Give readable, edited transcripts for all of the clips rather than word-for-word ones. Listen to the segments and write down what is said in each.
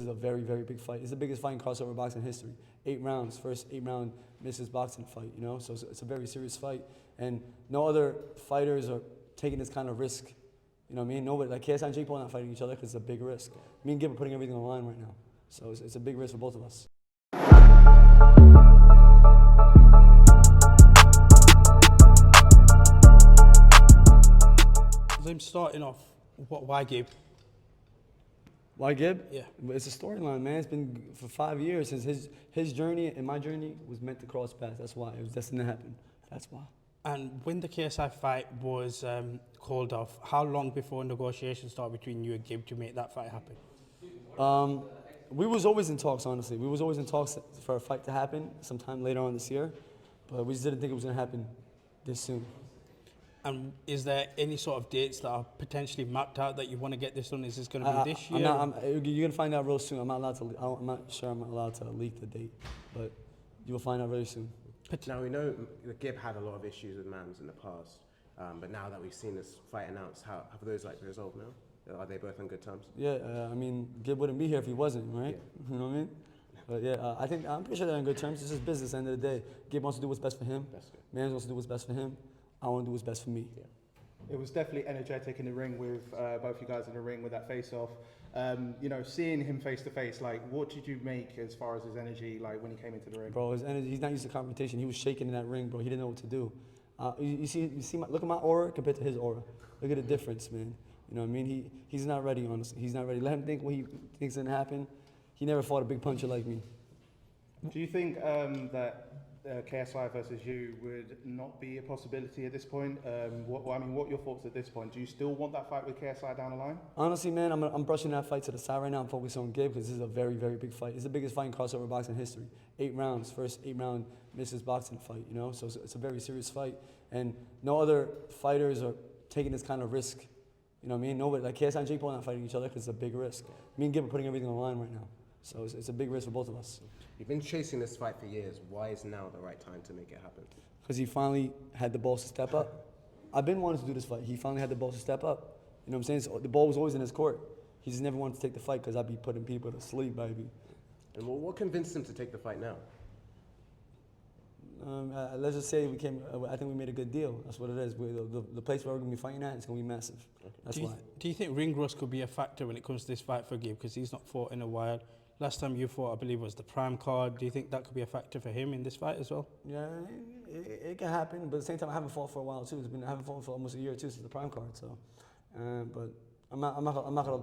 This is a very, very big fight. It's the biggest fight in crossover boxing history. 8 rounds, first 8-round Misfits boxing fight, you know? So it's a very serious fight. And no other fighters are taking this kind of risk. You know what I mean? Nobody, like KSI and Jake Paul are not fighting each other because it's a big risk. Me and Gib are putting everything on the line right now. So it's a big risk for both of us. So I'm starting off, why Gib? Why Gib? Yeah. It's a storyline, man. It's been for 5 years since his journey and my journey was meant to cross paths. That's why. It was destined to happen. That's why. And when the KSI fight was called off, how long before negotiations started between you and Gib to make that fight happen? We was always in talks, honestly. We was always in talks for a fight to happen sometime later on this year, but we just didn't think it was going to happen this soon. And is there any sort of dates that are potentially mapped out that you want to get this done? Is this going to be this year? You're going to find out real soon. I'm not sure I'm allowed to leak the date, but you will find out very soon. Now, we know that Gib had a lot of issues with Mams in the past, but now that we've seen this fight announced, have those resolved now? Are they both on good terms? Yeah, I mean, Gib wouldn't be here if he wasn't, right? Yeah. You know what I mean? But yeah, I'm pretty sure they're on good terms. It's just business at the end of the day. Gib wants to do what's best for him. Mans wants to do what's best for him. I want to do what's best for me. Yeah. It was definitely energetic in the ring with both you guys in the ring with that face-off. You know, seeing him face to face, like, what did you make as far as his energy, like when he came into the ring? Bro, his energy, he's not used to confrontation. He was shaking in that ring, bro. He didn't know what to do. You see, look at my aura compared to his aura. Look at the difference, man. You know what I mean? He's not ready, honestly. He's not ready. Let him think what he thinks is gonna happen. He never fought a big puncher like me. Do you think that KSI versus you would not be a possibility at this point? What are your thoughts at this point? Do you still want that fight with KSI down the line? Honestly, man, I'm brushing that fight to the side right now. I'm focused on Gib because this is a very, very big fight. It's the biggest fight in crossover boxing history. 8 rounds, first 8-round Misfits boxing fight, you know? So it's a very serious fight. And no other fighters are taking this kind of risk. You know what I mean? Nobody, like KSI and Jake Paul are not fighting each other because it's a big risk. Me and Gib are putting everything on the line right now. So it's a big risk for both of us. You've been chasing this fight for years. Why is now the right time to make it happen? Because he finally had the balls to step up. I've been wanting to do this fight. He finally had the balls to step up. You know what I'm saying? So the ball was always in his court. He just never wanted to take the fight because I'd be putting people to sleep, baby. And what convinced him to take the fight now? Let's just say I think we made a good deal. That's what it is. The place where we're going to be fighting at is going to be massive. Okay. That's why. Do you think ring rust could be a factor when it comes to this fight for Gib? Because he's not fought in a while. Last time you fought, I believe, was the Prime card. Do you think that could be a factor for him in this fight as well? Yeah, it can happen. But at the same time, I haven't fought for a while too. I haven't fought for almost a year or two since the Prime card. So, but I'm not gonna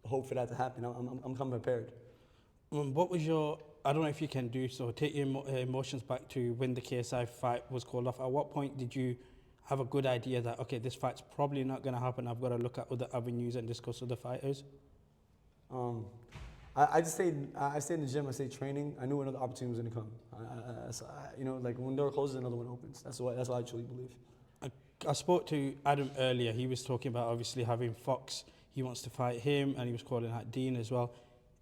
hope for that to happen. I'm coming prepared. What was your? I don't know if you can do so. Take your emotions back to when the KSI fight was called off. At what point did you have a good idea that okay, this fight's probably not going to happen? I've got to look at other avenues and discuss other fighters. I stayed in the gym. I stayed training. I knew another opportunity was going to come. You know, like when door closes, another one opens. That's what I truly believe. I spoke to Adam earlier. He was talking about obviously having Fox. He wants to fight him, and he was calling out Dean as well.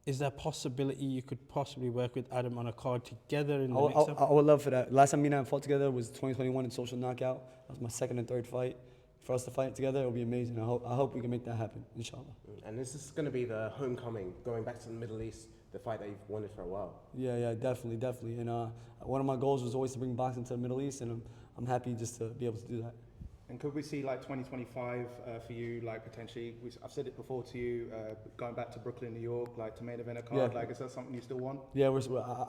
Is there a possibility you could possibly work with Adam on a card together in the next time? I would love for that. Last time me and Adam fought together was 2021 in Social Knockout. That was my second and third fight. For us to fight together, it would be amazing. I hope we can make that happen, inshallah. And this is going to be the homecoming, going back to the Middle East, the fight that you've wanted for a while. Yeah, definitely. And one of my goals was always to bring boxing to the Middle East, and I'm happy just to be able to do that. And could we see like 2025 for you, like potentially, I've said it before to you, going back to Brooklyn, New York, like to main event a card, like is that something you still want? Yeah,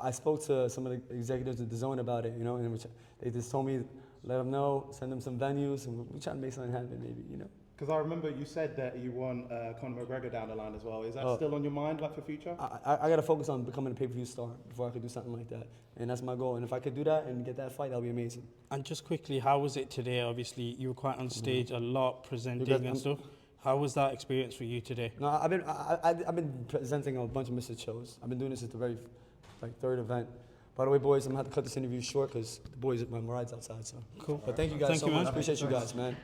I spoke to some of the executives at DAZN about it, you know, and they just told me, let them know, send them some venues, and we try to make something happen maybe, you know. Because I remember you said that you want Conor McGregor down the line as well. Is that still on your mind, like for future? I got to focus on becoming a pay-per-view star before I could do something like that. And that's my goal. And if I could do that and get that fight, that would be amazing. And just quickly, how was it today? Obviously, you were quite on stage a lot, presenting and stuff. How was that experience for you today? No, I've been presenting a bunch of Misfits shows. I've been doing this at the very third event. By the way, boys, I'm going to have to cut this interview short because the boys, my ride's outside. So. Cool. But thank you guys so much. Man. Appreciate you guys, man.